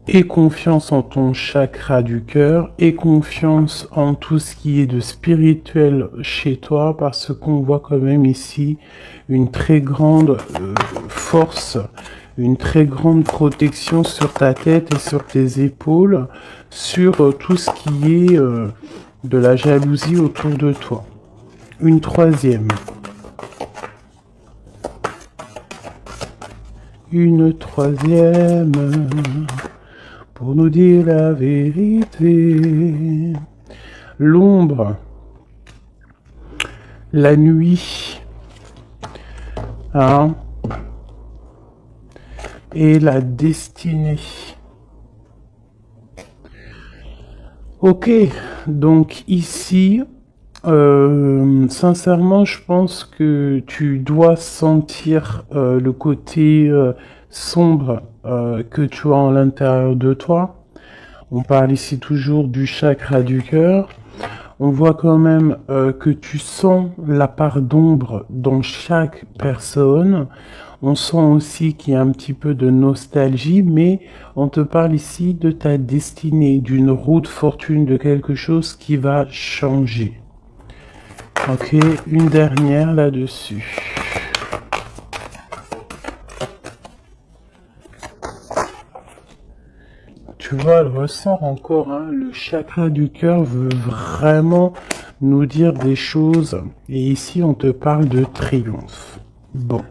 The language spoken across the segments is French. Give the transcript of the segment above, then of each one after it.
Aie confiance en ton chakra du cœur, aie confiance en tout ce qui est de spirituel chez toi, parce qu'on voit quand même ici une très grande force, une très grande protection sur ta tête et sur tes épaules, sur tout ce qui est de la jalousie autour de toi. Une troisième. Une troisième. Pour nous dire la vérité. L'ombre. La nuit. Hein? Et la destinée. Ok, donc ici, sincèrement, je pense que tu dois sentir le côté sombre que tu as à l'intérieur de toi. On parle ici toujours du chakra du cœur. On voit quand même que tu sens la part d'ombre dans chaque personne. On sent aussi qu'il y a un petit peu de nostalgie, mais on te parle ici de ta destinée, d'une roue de fortune, de quelque chose qui va changer. Ok, une dernière là-dessus. Tu vois, elle ressort encore, hein, le chakra du cœur veut vraiment nous dire des choses. Et ici, on te parle de triomphe. Bon.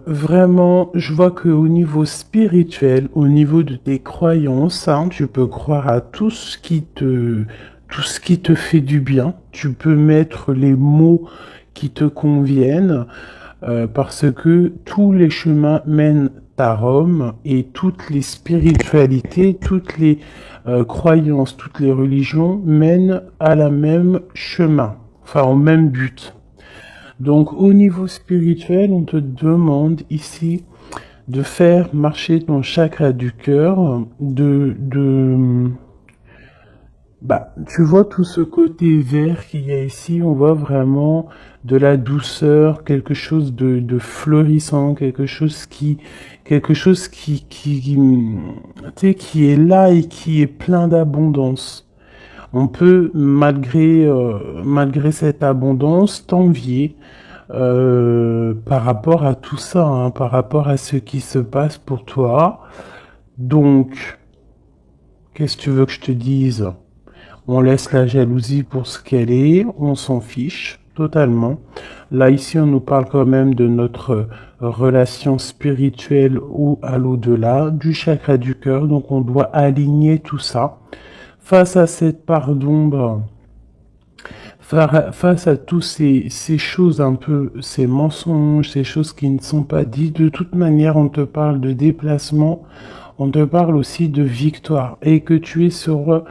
Vraiment, je vois qu'au niveau spirituel, au niveau de tes croyances, hein, tu peux croire à tout ce qui te fait du bien. Tu peux mettre les mots qui te conviennent, parce que tous les chemins mènent à Rome et toutes les spiritualités, toutes les croyances, toutes les religions mènent à la même chemin, enfin au même but. Donc au niveau spirituel, on te demande ici de faire marcher ton chakra du cœur, tu vois tout ce côté vert qu'il y a ici, on voit vraiment de la douceur, quelque chose de fleurissant, quelque chose tu sais, qui est là et qui est plein d'abondance. On peut, malgré cette abondance, t'envier par rapport à tout ça, hein, par rapport à ce qui se passe pour toi. Donc, qu'est-ce que tu veux que je te dise? On laisse la jalousie pour ce qu'elle est, on s'en fiche totalement. Là, ici, on nous parle quand même de notre relation spirituelle ou à l'au-delà, du chakra du cœur, donc on doit aligner tout ça. Face à cette part d'ombre, face à tous ces choses un peu, ces mensonges, ces choses qui ne sont pas dites, de toute manière, on te parle de déplacement, on te parle aussi de victoire et que tu es sur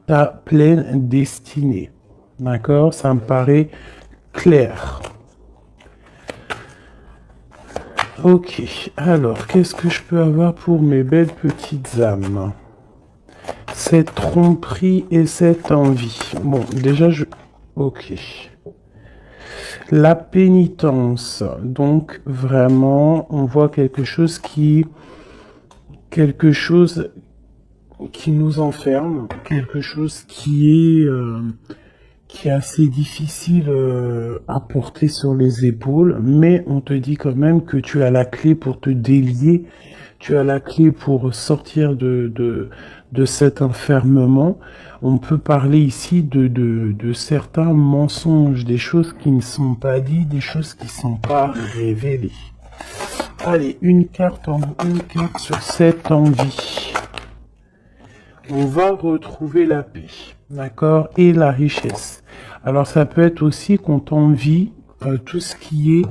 ta pleine destinée. D'accord? Ça me paraît clair. Ok, alors, qu'est-ce que je peux avoir pour mes belles petites âmes? Cette tromperie et cette envie. Bon, déjà, Ok. La pénitence. Donc, vraiment, on voit quelque chose qui nous enferme, quelque chose qui est assez difficile à porter sur les épaules, mais on te dit quand même que tu as la clé pour te délier, tu as la clé pour sortir de cet enfermement. On peut parler ici de certains mensonges, des choses qui ne sont pas dites, des choses qui ne sont pas révélées. Allez, une carte sur cette envie. On va retrouver la paix, d'accord, et la richesse. Alors ça peut être aussi qu'on t'envie tout ce qui est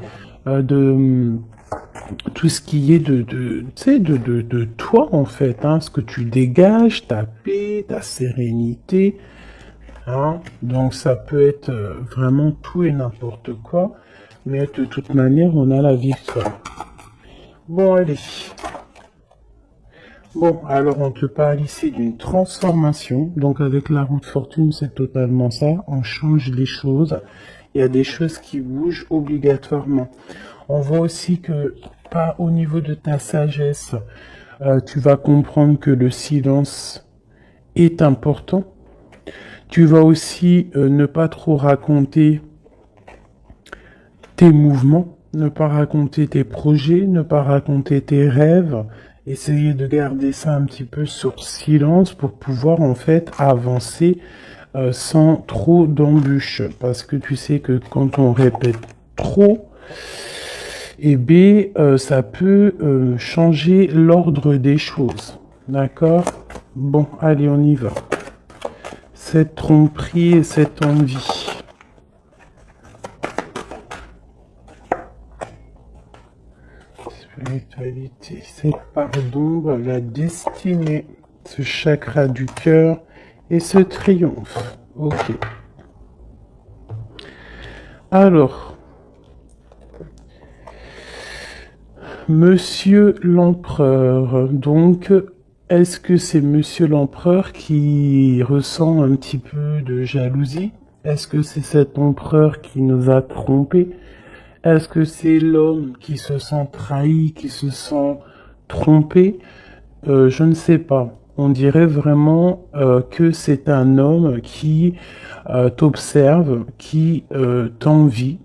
tout ce qui est tu sais, de toi en fait, hein, ce que tu dégages, ta paix, ta sérénité, hein. Donc ça peut être vraiment tout et n'importe quoi, mais de toute manière on a la victoire. Bon allez. Bon, alors on te parle ici d'une transformation. Donc avec la roue de fortune, c'est totalement ça. On change les choses. Il y a des choses qui bougent obligatoirement. On voit aussi que pas au niveau de ta sagesse. Tu vas comprendre que le silence est important. Tu vas aussi ne pas trop raconter tes mouvements, ne pas raconter tes projets, ne pas raconter tes rêves. Essayer de garder ça un petit peu sur silence pour pouvoir en fait avancer sans trop d'embûches. Parce que tu sais que quand on répète trop, eh bien, ça peut changer l'ordre des choses. D'accord? Bon, allez, on y va. Cette tromperie et cette envie. Spiritualité, cette part d'ombre, la destinée, ce chakra du cœur et ce triomphe. Ok. Alors, Monsieur l'Empereur, donc, est-ce que c'est Monsieur l'Empereur qui ressent un petit peu de jalousie? Est-ce que c'est cet empereur qui nous a trompés? Est-ce que c'est l'homme qui se sent trahi, qui se sent trompé? Je ne sais pas. On dirait vraiment que c'est un homme qui t'observe, qui t'envie.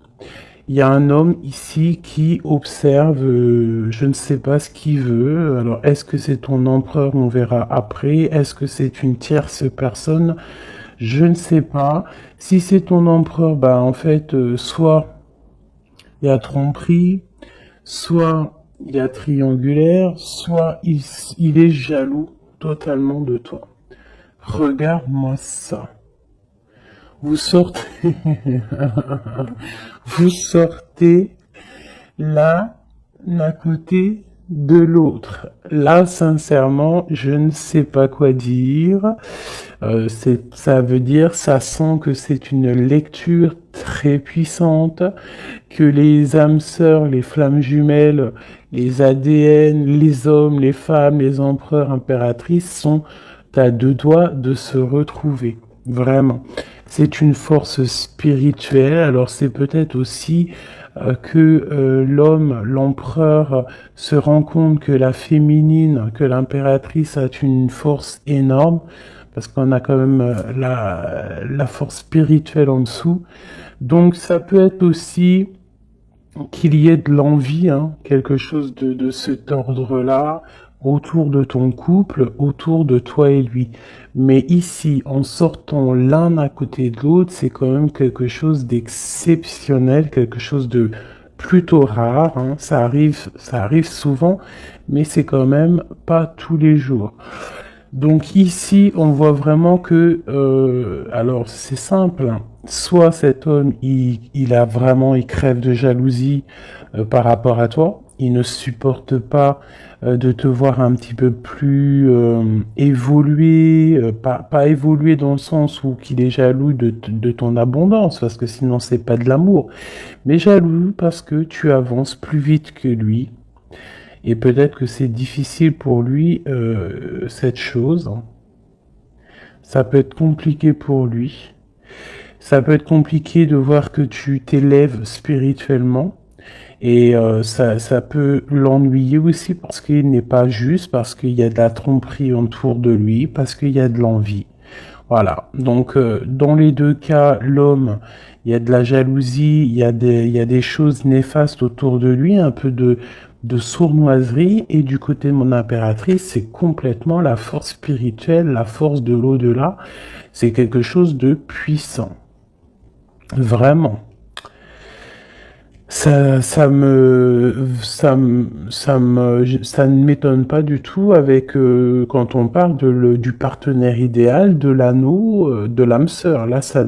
Il y a un homme ici qui observe, je ne sais pas ce qu'il veut. Alors, est-ce que c'est ton empereur? On verra après. Est-ce que c'est une tierce personne? Je ne sais pas. Si c'est ton empereur, bah en fait, soit il y a tromperie, soit il y a triangulaire, soit il est jaloux totalement de toi. Regarde-moi ça. Vous sortez, vous sortez l'un à côté de l'autre. Là, sincèrement, je ne sais pas quoi dire. Ça veut dire, ça sent que c'est une lecture très puissante, que les âmes sœurs, les flammes jumelles, les ADN, les hommes, les femmes, les empereurs, impératrices sont à deux doigts de se retrouver. Vraiment. C'est une force spirituelle. Alors c'est peut-être aussi que l'homme, l'empereur, se rend compte que la féminine, que l'impératrice a une force énorme, parce qu'on a quand même la force spirituelle en dessous. Donc ça peut être aussi qu'il y ait de l'envie, hein, quelque chose de cet ordre-là, autour de ton couple, autour de toi et lui. Mais ici, en sortant l'un à côté de l'autre, c'est quand même quelque chose d'exceptionnel, quelque chose de plutôt rare, hein. Ça arrive souvent, mais c'est quand même pas tous les jours. Donc ici, on voit vraiment que, alors c'est simple, hein. Soit cet homme, il crève de jalousie par rapport à toi, il ne supporte pas de te voir un petit peu plus évoluer, pas évoluer dans le sens où qu'il est jaloux de ton abondance, parce que sinon c'est pas de l'amour, mais jaloux parce que tu avances plus vite que lui. Et peut-être que c'est difficile pour lui, cette chose. Ça peut être compliqué pour lui. Ça peut être compliqué de voir que tu t'élèves spirituellement. Et ça peut l'ennuyer aussi parce qu'il n'est pas juste, parce qu'il y a de la tromperie autour de lui, parce qu'il y a de l'envie. Voilà. Donc, dans les deux cas, l'homme, il y a de la jalousie, il y a des choses néfastes autour de lui, un peu de sournoiserie. Et du côté de mon impératrice, c'est complètement la force spirituelle, la force de l'au-delà. C'est quelque chose de puissant. Vraiment. Ça ne m'étonne pas du tout avec quand on parle du partenaire idéal, de l'anneau, de l'âme sœur. Là, enfin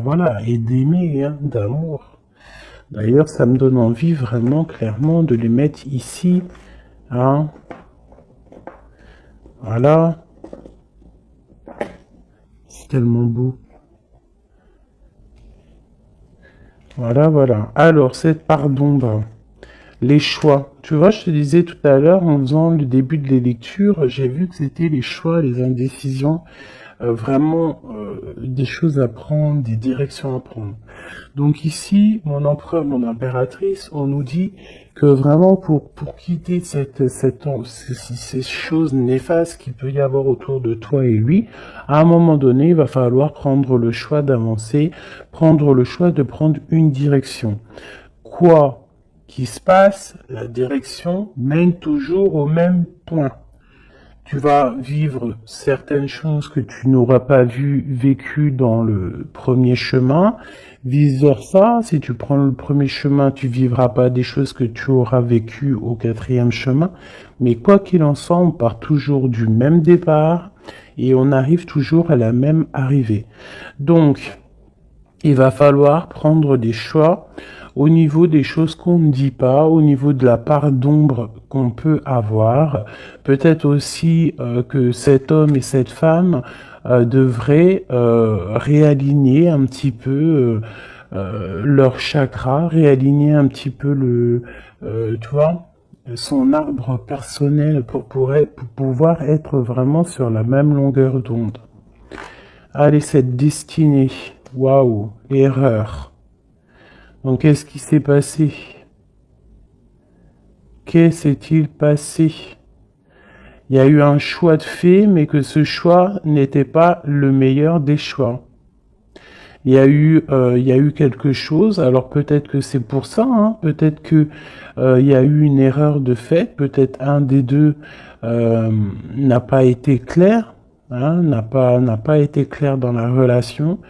voilà, et d'aimer, hein, d'amour. D'ailleurs, ça me donne envie vraiment, clairement, de les mettre ici, hein. Voilà, c'est tellement beau. Voilà, voilà. Alors, cette part d'ombre. Les choix. Tu vois, je te disais tout à l'heure, en faisant le début de les lectures, j'ai vu que c'était les choix, les indécisions. vraiment des choses à prendre, des directions à prendre. Donc ici, mon empereur, mon impératrice, on nous dit que vraiment pour quitter ces choses néfastes qu'il peut y avoir autour de toi et lui, à un moment donné, il va falloir prendre le choix d'avancer, prendre le choix de prendre une direction. Quoi qu'il se passe, la direction mène toujours au même point. Tu vas vivre certaines choses que tu n'auras pas vécues dans le premier chemin. Vice versa, si tu prends le premier chemin, tu vivras pas des choses que tu auras vécues au quatrième chemin. Mais quoi qu'il en soit, on part toujours du même départ et on arrive toujours à la même arrivée. Donc, il va falloir prendre des choix au niveau des choses qu'on ne dit pas, au niveau de la part d'ombre qu'on peut avoir. Peut-être aussi que cet homme et cette femme devraient réaligner un petit peu leur chakra, réaligner un petit peu tu vois, son arbre personnel pour pouvoir être vraiment sur la même longueur d'onde. Allez, cette destinée. Waouh, erreur. Donc, qu'est-ce qui s'est passé? Qu'est-ce s'est-il passé? Il y a eu un choix de fait, mais que ce choix n'était pas le meilleur des choix. Il y a eu quelque chose. Alors peut-être que c'est pour ça, hein, peut-être que il y a eu une erreur de fait. Peut-être un des deux n'a pas été clair, hein, n'a pas été clair dans la relation.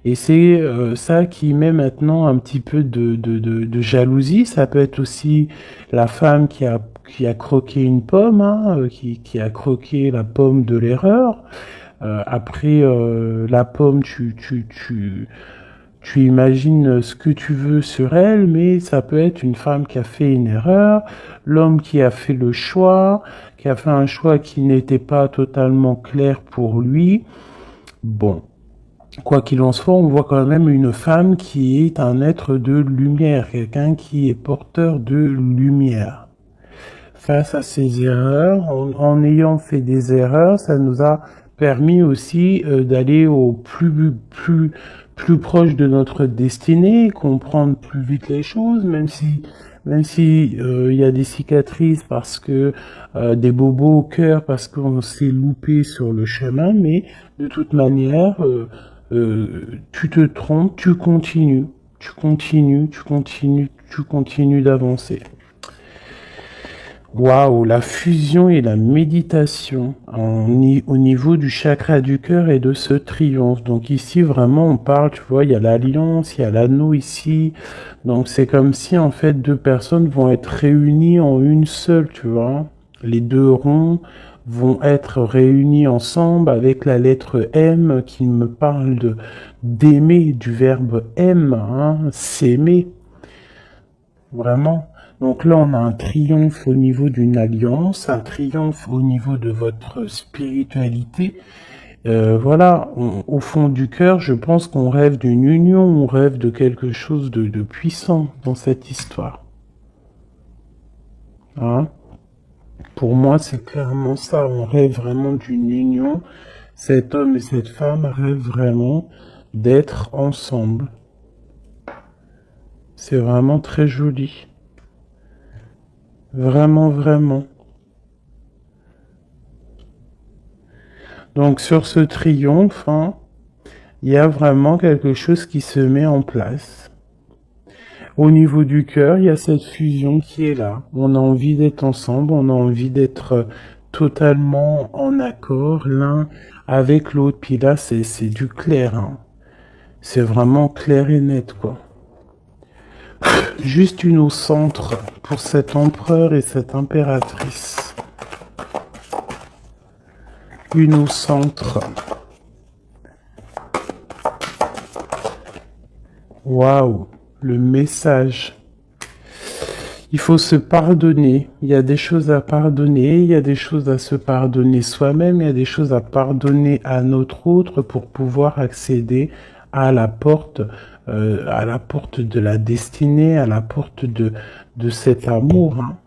Et c'est ça qui met maintenant un petit peu de jalousie. Ça peut être aussi la femme qui a croqué une pomme, hein, qui a croqué la pomme de l'erreur. Après, la pomme, tu imagines ce que tu veux sur elle, mais ça peut être une femme qui a fait une erreur, l'homme qui a fait le choix, qui a fait un choix qui n'était pas totalement clair pour lui. Bon. Quoi qu'il en soit, on voit quand même une femme qui est un être de lumière, quelqu'un qui est porteur de lumière. Face à ces erreurs, en ayant fait des erreurs, ça nous a permis aussi d'aller au plus proche de notre destinée, comprendre plus vite les choses, même si il y a des cicatrices parce que des bobos au cœur parce qu'on s'est loupé sur le chemin, mais de toute manière, tu te trompes, tu continues, tu continues d'avancer. Waouh, la fusion et la méditation au niveau du chakra du cœur et de ce triomphe. Donc ici, vraiment, on parle, tu vois, il y a l'alliance, il y a l'anneau ici. Donc c'est comme si, en fait, deux personnes vont être réunies en une seule, tu vois. Les deux ronds vont être réunis ensemble avec la lettre M qui me parle d'aimer, du verbe aime, hein, s'aimer. Vraiment. Donc là, on a un triomphe au niveau d'une alliance, un triomphe au niveau de votre spiritualité. Voilà, au fond du cœur, je pense qu'on rêve d'une union, on rêve de quelque chose de puissant dans cette histoire. Hein? Pour moi, c'est clairement ça, on rêve vraiment d'une union. Cet homme et cette femme rêvent vraiment d'être ensemble. C'est vraiment très joli. Vraiment, vraiment. Donc sur ce triomphe, hein, il y a vraiment quelque chose qui se met en place. Au niveau du cœur, il y a cette fusion qui est là. On a envie d'être ensemble, on a envie d'être totalement en accord l'un avec l'autre. Puis là, c'est du clair. Hein. C'est vraiment clair et net, quoi. Juste une au centre pour cet empereur et cette impératrice. Une au centre. Waouh, le message. Il faut se pardonner. Il y a des choses à pardonner, il y a des choses à se pardonner soi-même, il y a des choses à pardonner à notre autre pour pouvoir accéder à la porte de la destinée, à la porte de cet amour. Hein.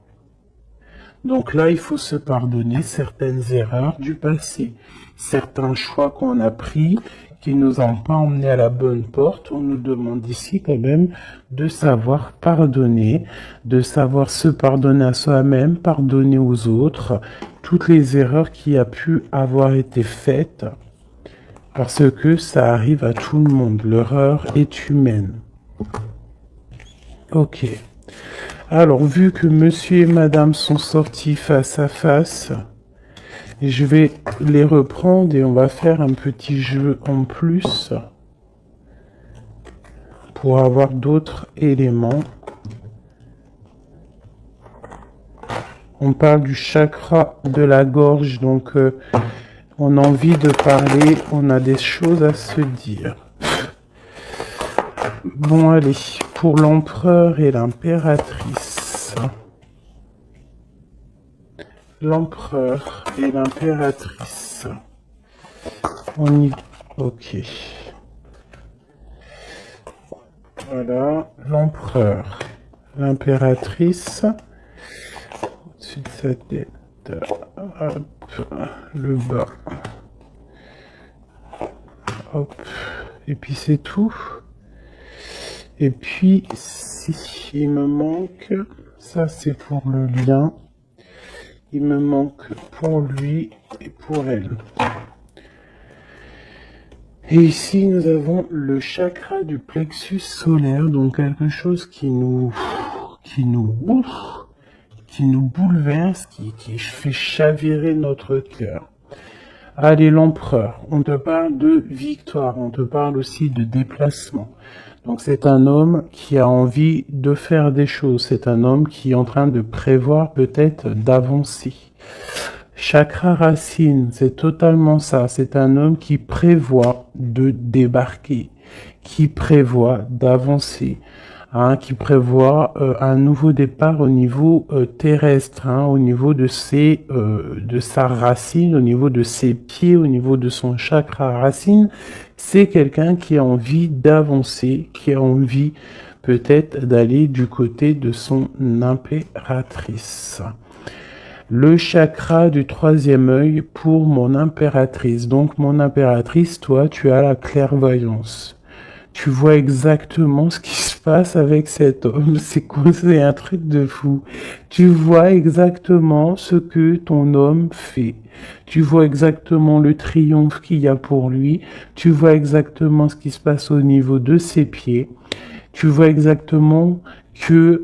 Donc là, il faut se pardonner certaines erreurs du passé, certains choix qu'on a pris qui nous ont pas emmenés à la bonne porte. On nous demande ici quand même de savoir pardonner, de savoir se pardonner à soi-même, pardonner aux autres, toutes les erreurs qui a pu avoir été faites, parce que ça arrive à tout le monde. L'erreur est humaine. Ok. Alors, vu que monsieur et madame sont sortis face à face, je vais les reprendre et on va faire un petit jeu en plus pour avoir d'autres éléments. On parle du chakra de la gorge, donc on a envie de parler, on a des choses à se dire. Bon, allez, pour l'empereur et l'impératrice. L'empereur et l'impératrice. On y... Ok. Voilà, l'empereur. L'impératrice. Au-dessus de sa tête. Hop. Le bas. Hop. Et puis c'est tout. Et puis, si il me manque, ça c'est pour le lien. Il me manque pour lui et pour elle. Et ici, nous avons le chakra du plexus solaire, donc quelque chose qui nous bouleverse, qui fait chavirer notre cœur. Allez, l'empereur, on te parle de victoire, on te parle aussi de déplacement. Donc c'est un homme qui a envie de faire des choses, c'est un homme qui est en train de prévoir peut-être d'avancer. Chakra racine, c'est totalement ça, c'est un homme qui prévoit de débarquer, qui prévoit d'avancer, hein, qui prévoit un nouveau départ au niveau terrestre, hein, au niveau de sa racine, au niveau de ses pieds, au niveau de son chakra racine. C'est quelqu'un qui a envie d'avancer, qui a envie peut-être d'aller du côté de son impératrice. Le chakra du troisième œil pour mon impératrice. Donc mon impératrice, toi, tu as la clairvoyance. Tu vois exactement ce qui se passe avec cet homme. C'est quoi? C'est un truc de fou. Tu vois exactement ce que ton homme fait. Tu vois exactement le triomphe qu'il y a pour lui. Tu vois exactement ce qui se passe au niveau de ses pieds. Tu vois exactement que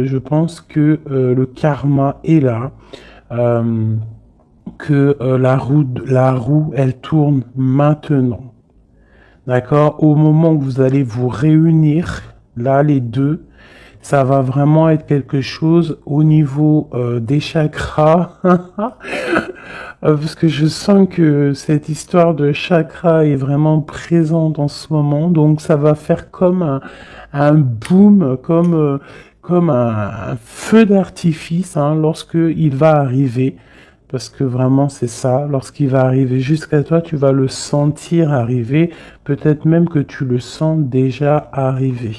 je pense que le karma est là, que la roue, elle tourne maintenant. D'accord? Au moment où vous allez vous réunir, là, les deux, ça va vraiment être quelque chose au niveau des chakras. Parce que je sens que cette histoire de chakra est vraiment présente en ce moment. Donc ça va faire comme un boom, comme un feu d'artifice, hein, lorsque il va arriver. Parce que vraiment c'est ça, lorsqu'il va arriver jusqu'à toi, tu vas le sentir arriver. Peut-être même que tu le sens déjà arriver.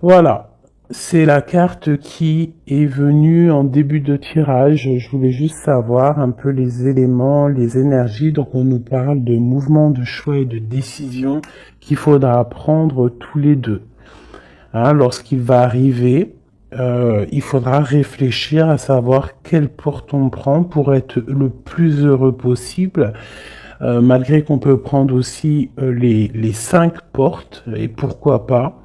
Voilà. C'est la carte qui est venue en début de tirage. Je voulais juste savoir un peu les éléments, les énergies. Donc on nous parle de mouvement, de choix et de décision qu'il faudra prendre tous les deux. Hein, lorsqu'il va arriver, il faudra réfléchir à savoir quelle porte on prend pour être le plus heureux possible. Malgré qu'on peut prendre aussi les 5 portes, et pourquoi pas.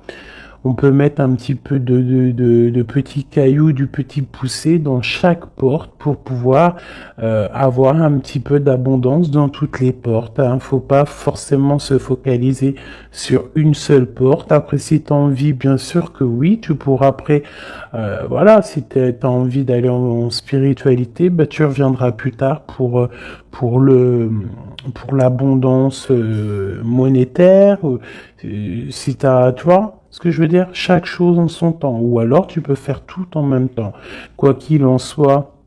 On peut mettre un petit peu de petits cailloux, du petit poussé dans chaque porte pour pouvoir avoir un petit peu d'abondance dans toutes les portes. Hein. Faut pas forcément se focaliser sur une seule porte. Après, si tu as envie, bien sûr que oui, tu pourras après, voilà, si tu as envie d'aller en spiritualité, bah, tu reviendras plus tard pour l'abondance monétaire. Si tu as, tu vois, ce que je veux dire, chaque chose en son temps. Ou alors, tu peux faire tout en même temps. Quoi qu'il en soit,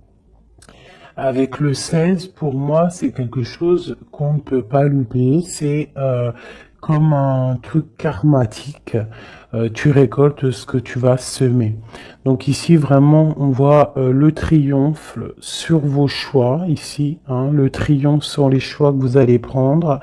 avec le 16, pour moi, c'est quelque chose qu'on ne peut pas louper. C'est comme un truc karmatique. tu récoltes ce que tu vas semer. Donc ici, vraiment, on voit le triomphe sur vos choix, ici, hein, le triomphe sur les choix que vous allez prendre.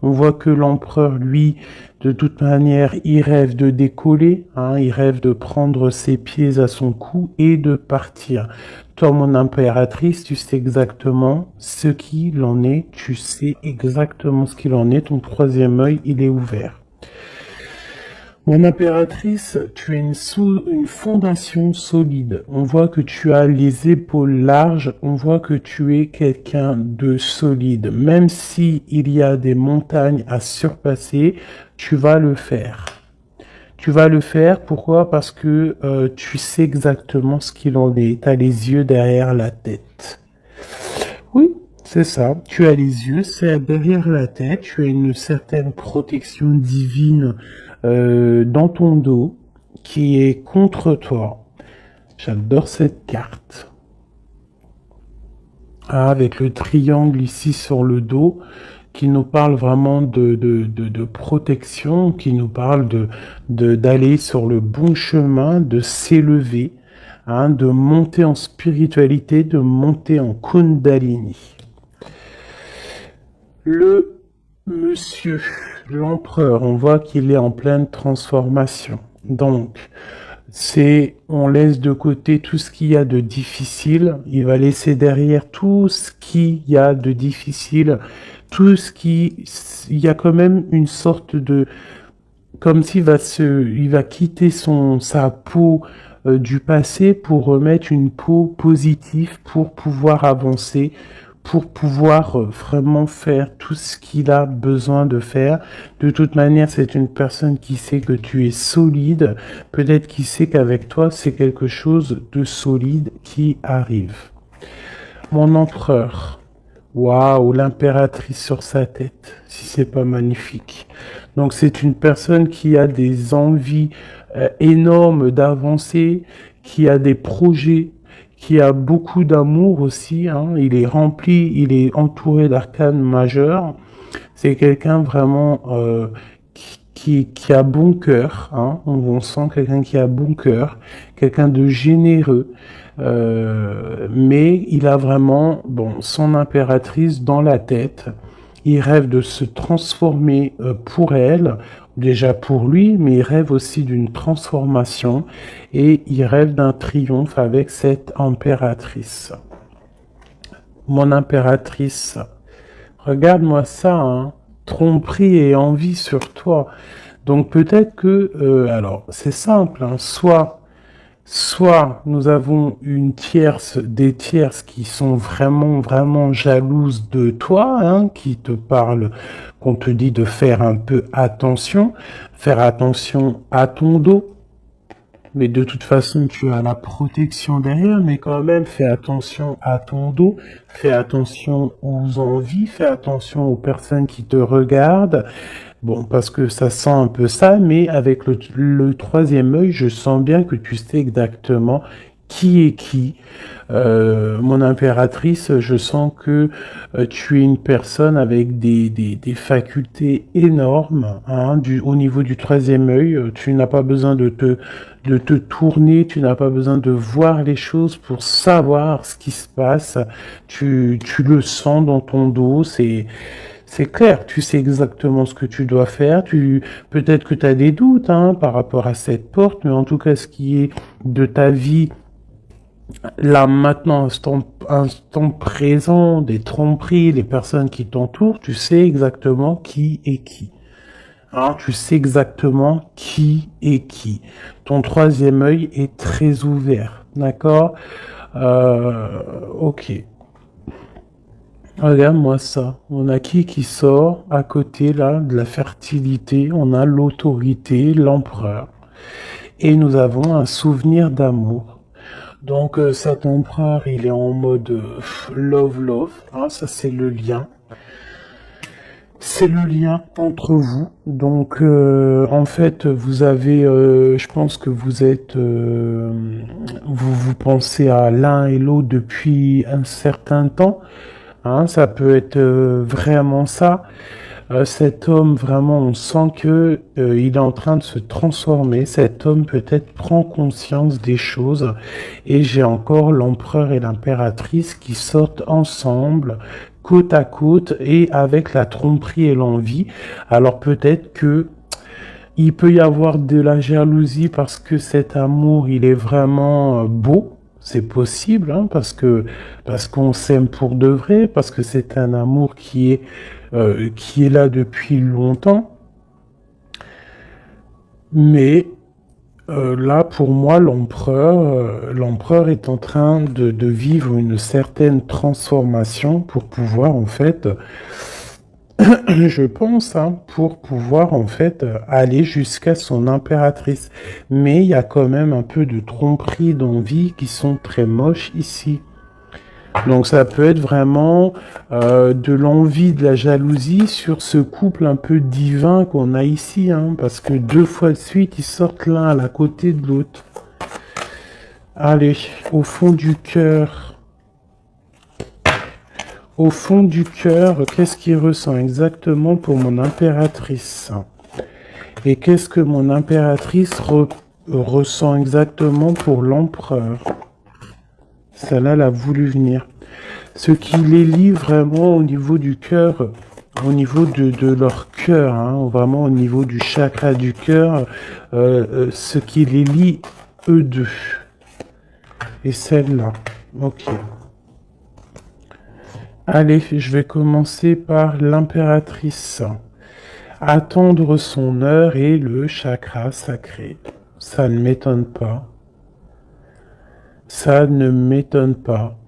On voit que l'empereur, lui, de toute manière, il rêve de décoller, hein, il rêve de prendre ses pieds à son cou et de partir. Toi, mon impératrice, tu sais exactement ce qu'il en est, tu sais exactement ce qu'il en est, ton troisième œil, il est ouvert. Mon impératrice, tu as une fondation solide. On voit que tu as les épaules larges. On voit que tu es quelqu'un de solide. Même si il y a des montagnes à surpasser, tu vas le faire. Tu vas le faire. Pourquoi? Parce que tu sais exactement ce qu'il en est. Tu as les yeux derrière la tête. Oui, c'est ça. Tu as les yeux, c'est derrière la tête. Tu as une certaine protection divine dans ton dos qui est contre toi. J'adore cette carte. Ah, avec le triangle ici sur le dos qui nous parle vraiment de protection, qui nous parle d'aller sur le bon chemin, de s'élever, hein, de monter en spiritualité, de monter en Kundalini. Le monsieur, l'empereur, on voit qu'il est en pleine transformation. Donc, on laisse de côté tout ce qu'il y a de difficile. Il va laisser derrière tout ce qu'il y a de difficile. Il y a quand même une sorte de, comme il va quitter sa peau du passé pour remettre une peau positive pour pouvoir avancer, pour pouvoir vraiment faire tout ce qu'il a besoin de faire. De toute manière, c'est une personne qui sait que tu es solide, peut-être qui sait qu'avec toi, c'est quelque chose de solide qui arrive. Mon empereur. Waouh, l'impératrice sur sa tête, si c'est pas magnifique. Donc c'est une personne qui a des envies énormes d'avancer, qui a des projets, qui a beaucoup d'amour aussi, hein. Il est rempli, il est entouré d'arcanes majeures. C'est quelqu'un vraiment qui a bon cœur, hein. On sent quelqu'un qui a bon cœur, quelqu'un de généreux. Mais il a vraiment, son impératrice dans la tête. Il rêve de se transformer pour elle, déjà pour lui, mais il rêve aussi d'une transformation et il rêve d'un triomphe avec cette impératrice. Mon impératrice, regarde-moi ça, hein, tromperie et envie sur toi. Donc peut-être que, alors c'est simple, hein, soit nous avons des tierces qui sont vraiment, vraiment jalouses de toi, hein, qui te parlent, qu'on te dit de faire un peu attention, faire attention à ton dos. Mais de toute façon, tu as la protection derrière, mais quand même, fais attention à ton dos, fais attention aux envies, fais attention aux personnes qui te regardent. Bon, parce que ça sent un peu ça, mais avec le troisième œil, je sens bien que tu sais exactement qui est qui. Mon impératrice, je sens que tu es une personne avec des facultés énormes, hein, au niveau du troisième œil. Tu n'as pas besoin de te tourner, tu n'as pas besoin de voir les choses pour savoir ce qui se passe. Tu le sens dans ton dos, c'est clair, tu sais exactement ce que tu dois faire. Peut-être que tu as des doutes, hein, par rapport à cette porte, mais en tout cas, ce qui est de ta vie, là maintenant, instant présent, des tromperies, les personnes qui t'entourent, tu sais exactement qui est qui. Hein, tu sais exactement qui est qui. Ton troisième œil est très ouvert, d'accord? Ok. Regarde-moi ça. On a qui sort à côté là de la fertilité. On a l'autorité, l'empereur. Et nous avons un souvenir d'amour. Donc cet empereur, il est en mode love. Hein, ça c'est le lien. C'est le lien entre vous. Donc en fait, vous avez, je pense que vous êtes, vous pensez à l'un et l'autre depuis un certain temps. Hein, ça peut être vraiment ça. Cet homme, vraiment, on sent que il est en train de se transformer. Cet homme peut-être prend conscience des choses. Et j'ai encore l'empereur et l'impératrice qui sortent ensemble, côte à côte, et avec la tromperie et l'envie. Alors peut-être que il peut y avoir de la jalousie parce que cet amour, il est vraiment beau. C'est possible, hein, parce qu'on s'aime pour de vrai, parce que c'est un amour qui est là depuis longtemps. Mais là, pour moi, l'empereur est en train de vivre une certaine transformation pour pouvoir en fait je pense, hein, pour pouvoir en fait aller jusqu'à son impératrice. Mais il y a quand même un peu de tromperie d'envie qui sont très moches ici. Donc ça peut être vraiment de l'envie, de la jalousie sur ce couple un peu divin qu'on a ici, hein, parce que 2 fois de suite, ils sortent l'un à la côté de l'autre. Allez, au fond du cœur. Au fond du cœur, qu'est-ce qu'il ressent exactement pour mon impératrice? Et qu'est-ce que mon impératrice ressent exactement pour l'empereur? Celle-là, elle a voulu venir. Ce qui les lie vraiment au niveau du cœur, au niveau de leur cœur, hein, vraiment au niveau du chakra du cœur, ce qui les lie, eux deux. Et celle-là. Ok. Allez, je vais commencer par l'impératrice. Attendre son heure et le chakra sacré. Ça ne m'étonne pas. Ça ne m'étonne pas.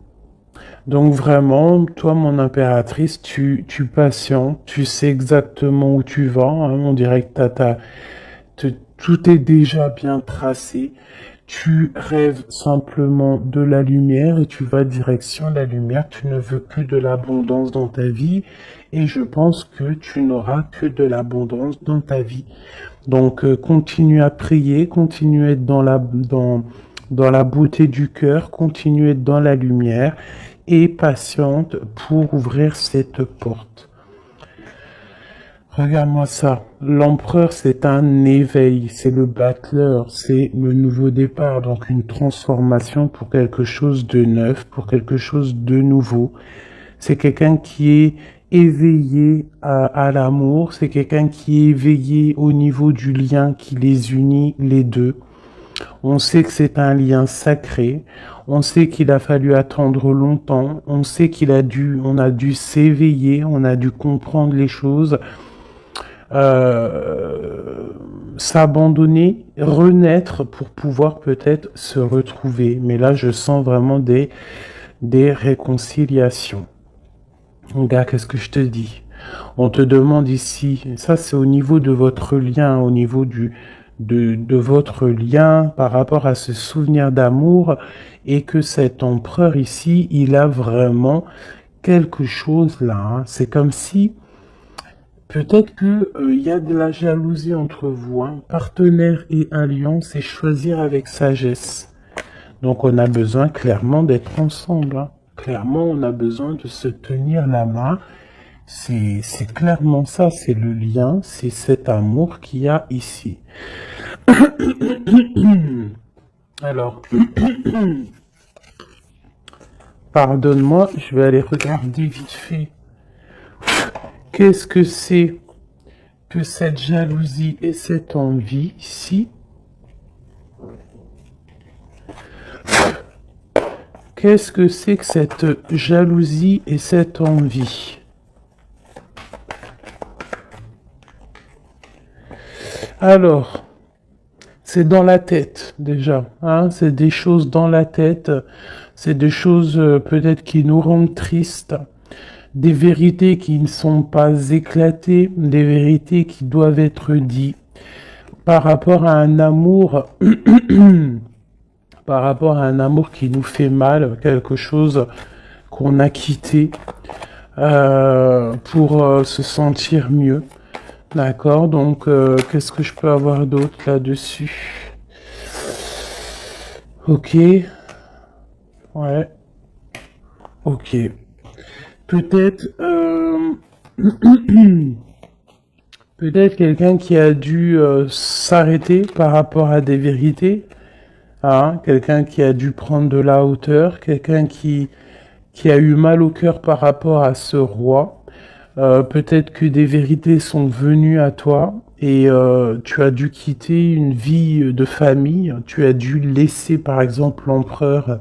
Donc vraiment, toi, mon impératrice, tu patientes, tu sais exactement où tu vas, hein, on dirait que tout est déjà bien tracé. Tu rêves simplement de la lumière et tu vas direction la lumière. Tu ne veux que de l'abondance dans ta vie et je pense que tu n'auras que de l'abondance dans ta vie. Donc continue à prier, continue à être dans la beauté du cœur, continue à être dans la lumière et patiente pour ouvrir cette porte. Regarde-moi ça. L'empereur, c'est un éveil, c'est le battleur, c'est le nouveau départ, donc une transformation pour quelque chose de neuf, pour quelque chose de nouveau. C'est quelqu'un qui est éveillé à l'amour, c'est quelqu'un qui est éveillé au niveau du lien qui les unit les deux. On sait que c'est un lien sacré, on sait qu'il a fallu attendre longtemps, on sait on a dû s'éveiller, on a dû comprendre les choses, s'abandonner, renaître pour pouvoir peut-être se retrouver. Mais là, je sens vraiment des réconciliations. Gars, qu'est-ce que je te dis? On te demande ici, ça c'est au niveau de votre lien, au niveau de votre lien par rapport à ce souvenir d'amour, et que cet empereur ici, il a vraiment quelque chose là, hein. C'est comme si peut-être que il y a de la jalousie entre vous, hein. Partenaire et alliance, et choisir avec sagesse. Donc on a besoin clairement d'être ensemble, hein. Clairement, on a besoin de se tenir la main. C'est clairement ça, c'est le lien, c'est cet amour qu'il y a ici. Alors, pardonne-moi, je vais aller regarder vite fait. Qu'est-ce que c'est que cette jalousie et cette envie ici? Qu'est-ce que c'est que cette jalousie et cette envie? Alors, c'est dans la tête déjà, hein, c'est des choses dans la tête, c'est des choses peut-être qui nous rendent tristes, des vérités qui ne sont pas éclatées, des vérités qui doivent être dites par rapport à un amour, par rapport à un amour qui nous fait mal, quelque chose qu'on a quitté pour se sentir mieux. D'accord, donc qu'est-ce que je peux avoir d'autre là-dessus? Ok, ouais, ok. Peut-être Peut-être quelqu'un qui a dû s'arrêter par rapport à des vérités, hein, quelqu'un qui a dû prendre de la hauteur, quelqu'un qui a eu mal au cœur par rapport à ce roi. Peut-être que des vérités sont venues à toi et tu as dû quitter une vie de famille, tu as dû laisser par exemple l'empereur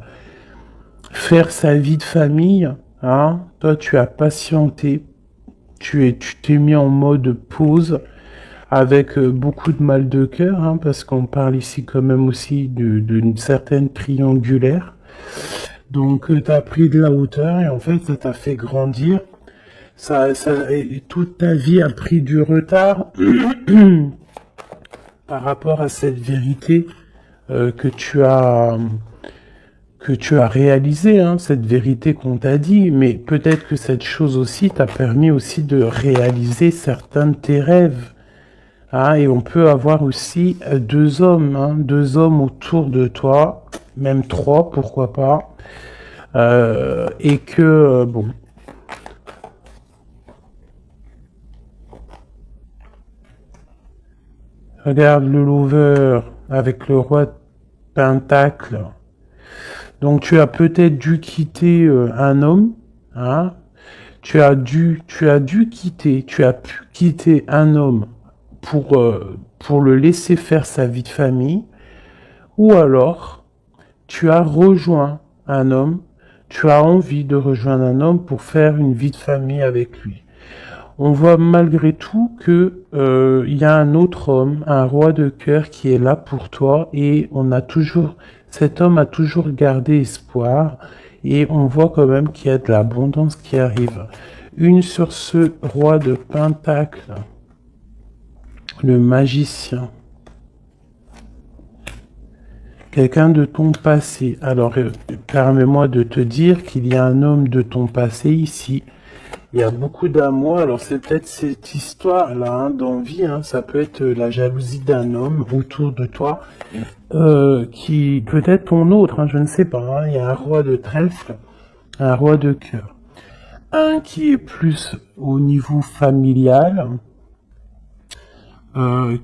faire sa vie de famille, hein. Toi tu as patienté, tu t'es mis en mode pause avec beaucoup de mal de cœur, hein, parce qu'on parle ici quand même aussi d'une certaine triangulaire. Donc tu as pris de la hauteur et en fait ça t'a fait grandir. Et toute ta vie a pris du retard par rapport à cette vérité que tu as réalisée, hein, cette vérité qu'on t'a dit. Mais peut-être que cette chose aussi t'a permis aussi de réaliser certains de tes rêves. Hein, et on peut avoir aussi deux hommes, hein, deux hommes autour de toi, même trois, pourquoi pas. Et que, bon, regarde le lover avec le roi de Pentacle. Donc tu as peut-être dû quitter un homme, hein. Tu as dû quitter, tu as pu quitter un homme pour le laisser faire sa vie de famille, ou alors tu as rejoint un homme, tu as envie de rejoindre un homme pour faire une vie de famille avec lui. On voit malgré tout que il y a un autre homme, un roi de cœur qui est là pour toi et cet homme a toujours gardé espoir et on voit quand même qu'il y a de l'abondance qui arrive. Une sur ce roi de Pentacle, le magicien. Quelqu'un de ton passé. Alors, permets-moi de te dire qu'il y a un homme de ton passé ici. Il y a beaucoup d'amour. Alors, c'est peut-être cette histoire-là, hein, d'envie. Hein, ça peut être la jalousie d'un homme autour de toi, qui peut-être ton autre. Hein, je ne sais pas. Hein, il y a un roi de trèfle, un roi de cœur. Un qui est plus au niveau familial.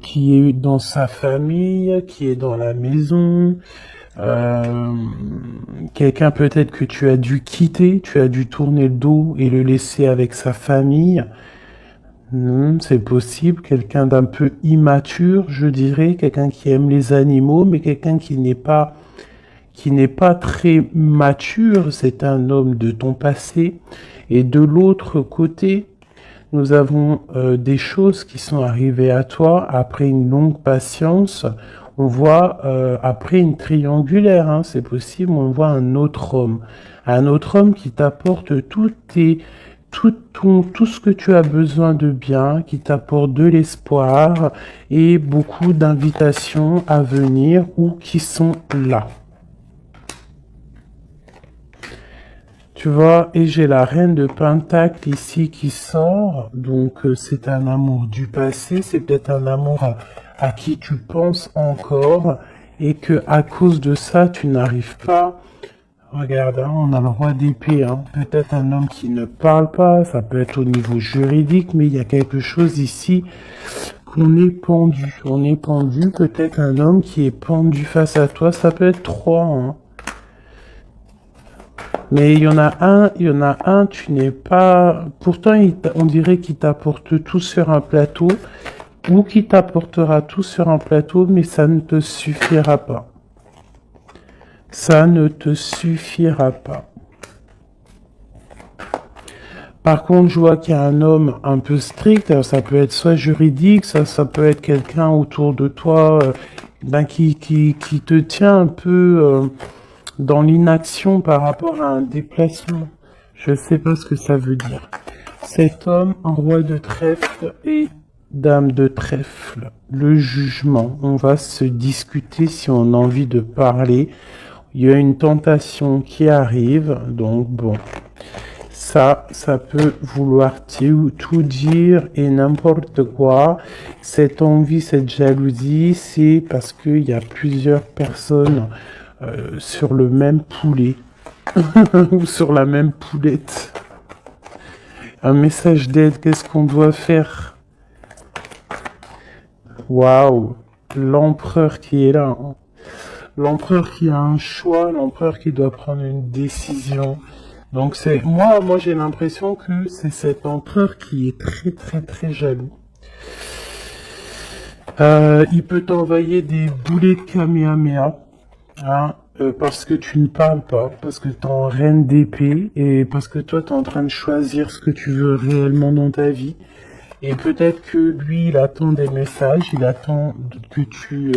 Qui est dans sa famille, qui est dans la maison, quelqu'un peut-être que tu as dû quitter, tu as dû tourner le dos et le laisser avec sa famille. C'est possible, quelqu'un d'un peu immature, je dirais, quelqu'un qui aime les animaux, mais quelqu'un qui n'est pas très mature, c'est un homme de ton passé. Et de l'autre côté, nous avons des choses qui sont arrivées à toi après une longue patience. On voit après une triangulaire, hein, c'est possible, on voit un autre homme qui t'apporte tout ce que tu as besoin de bien, qui t'apporte de l'espoir et beaucoup d'invitations à venir ou qui sont là. Tu vois, et j'ai la reine de Pentacle ici qui sort, donc c'est un amour du passé, c'est peut-être un amour à qui tu penses encore, et que à cause de ça, tu n'arrives pas. Regarde, hein, on a le roi d'épée, hein. Peut-être un homme qui ne parle pas, ça peut être au niveau juridique, mais il y a quelque chose ici qu'on est pendu. On est pendu, peut-être un homme qui est pendu face à toi, ça peut être trois, hein. Mais il y en a un, tu n'es pas... Pourtant, on dirait qu'il t'apporte tout sur un plateau, ou qu'il t'apportera tout sur un plateau, mais ça ne te suffira pas. Ça ne te suffira pas. Par contre, je vois qu'il y a un homme un peu strict, alors ça peut être soit juridique, ça peut être quelqu'un autour de toi qui te tient un peu... dans l'inaction par rapport à un déplacement. Je sais pas ce que ça veut dire. Cet homme, un roi de trèfle et dame de trèfle. Le jugement. On va se discuter si on a envie de parler. Il y a une tentation qui arrive. Donc bon. Ça peut vouloir tout dire et n'importe quoi. Cette envie, cette jalousie, c'est parce qu'il y a plusieurs personnes sur le même poulet ou sur la même poulette. Un message d'aide, qu'est-ce qu'on doit faire? Waouh, l'empereur qui est là, hein. L'empereur qui a un choix, l'empereur qui doit prendre une décision. Donc c'est moi j'ai l'impression que c'est cet empereur qui est très très très jaloux. Il peut t'envoyer des boulets de Kamehameha, hein, parce que tu ne parles pas, parce que t'es en reine d'épée et parce que toi t'es en train de choisir ce que tu veux réellement dans ta vie. Et peut-être que lui il attend des messages, il attend que tu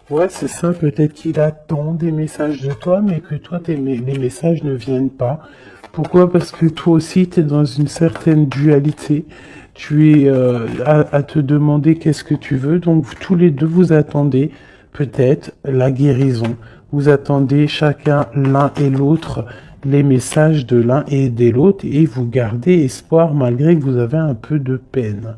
ouais, c'est ça, peut-être qu'il attend des messages de toi, mais que toi, les messages ne viennent pas. Pourquoi? Parce que toi aussi, tu es dans une certaine dualité. Tu es à te demander qu'est-ce que tu veux. Donc, tous les deux, vous attendez peut-être la guérison. Vous attendez chacun, l'un et l'autre, les messages de l'un et de l'autre, et vous gardez espoir malgré que vous avez un peu de peine.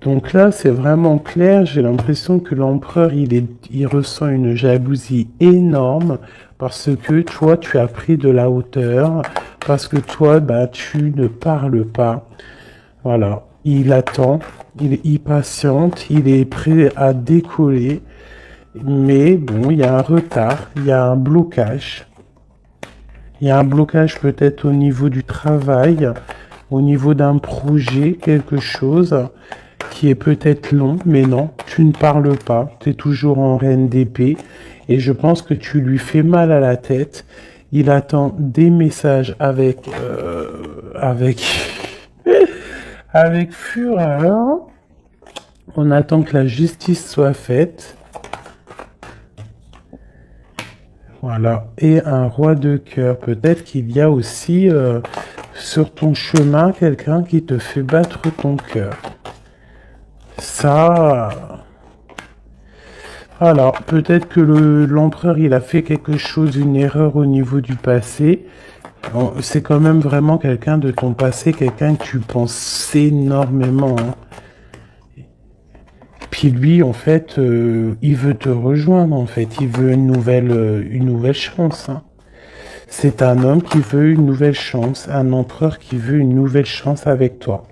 Donc là, c'est vraiment clair. J'ai l'impression que l'empereur, il ressent une jalousie énorme parce que toi, tu as pris de la hauteur, parce que toi, bah, tu ne parles pas. Voilà. Il attend, il patiente, il est prêt à décoller. Mais bon, il y a un retard, il y a un blocage. Il y a un blocage peut-être au niveau du travail, au niveau d'un projet, quelque chose qui est peut-être long, mais non, tu ne parles pas, tu es toujours en reine d'épée, et je pense que tu lui fais mal à la tête. Il attend des messages avec, avec fureur. On attend que la justice soit faite. Voilà, et un roi de cœur. Peut-être qu'il y a aussi sur ton chemin quelqu'un qui te fait battre ton cœur. Ça, alors peut-être que l'empereur il a fait quelque chose, une erreur au niveau du passé. Bon, c'est quand même vraiment quelqu'un de ton passé, quelqu'un que tu penses énormément, hein. Puis lui, en fait, il veut te rejoindre, en fait. Il veut une nouvelle chance, hein. C'est un homme qui veut une nouvelle chance, un empereur qui veut une nouvelle chance avec toi.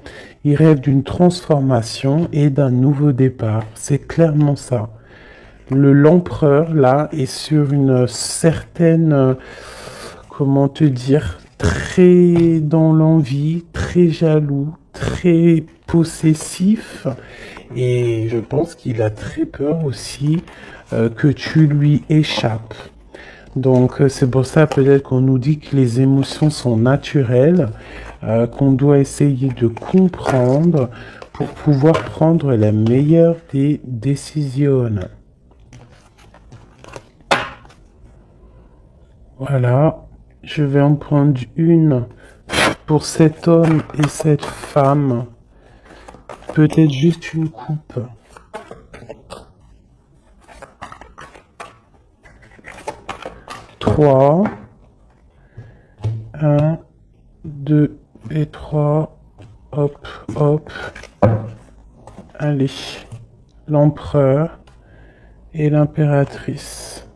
Il rêve d'une transformation et d'un nouveau départ. C'est clairement ça. L'empereur, là, est sur une certaine, comment te dire, très dans l'envie, très jaloux, très possessif. Et je pense qu'il a très peur aussi que tu lui échappes. Donc c'est pour ça peut-être qu'on nous dit que les émotions sont naturelles, qu'on doit essayer de comprendre pour pouvoir prendre la meilleure des décisions. Voilà, je vais en prendre une pour cet homme et cette femme. Peut-être juste une coupe. 3, 1, 2 et 3. Hop, hop. Allez, l'empereur et l'impératrice.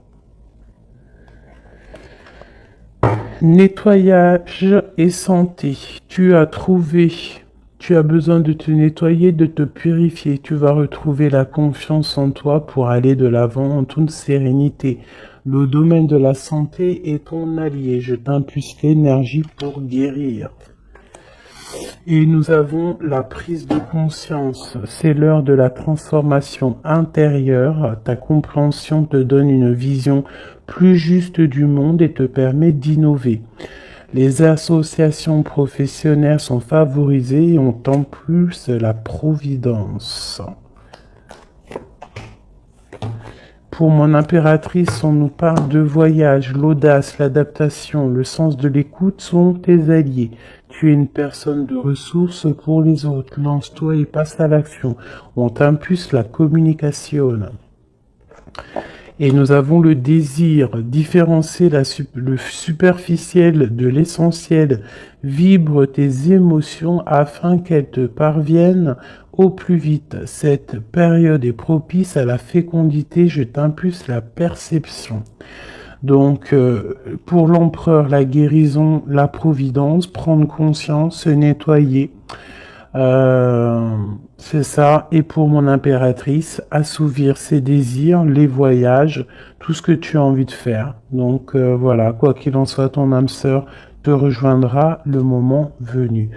Nettoyage et santé. Tu as besoin de te nettoyer, de te purifier. Tu vas retrouver la confiance en toi pour aller de l'avant en toute sérénité. Le domaine de la santé est ton allié. Je t'impulse l'énergie pour guérir. Et nous avons la prise de conscience. C'est l'heure de la transformation intérieure. Ta compréhension te donne une vision plus juste du monde et te permet d'innover. Les associations professionnelles sont favorisées et ont en plus la providence. Pour mon impératrice, on nous parle de voyage, l'audace, l'adaptation, le sens de l'écoute sont tes alliés. Tu es une personne de ressources pour les autres. Lance-toi et passe à l'action. On t'impulse la communication. Et nous avons le désir, différencier le superficiel de l'essentiel. Vibre tes émotions afin qu'elles te parviennent au plus vite. Cette période est propice à la fécondité. Je t'impulse la perception. Donc, pour l'empereur, la guérison, la providence, prendre conscience, se nettoyer. C'est ça. Et pour mon impératrice, assouvir ses désirs, les voyages, tout ce que tu as envie de faire. Donc voilà, quoi qu'il en soit, ton âme sœur te rejoindra le moment venu.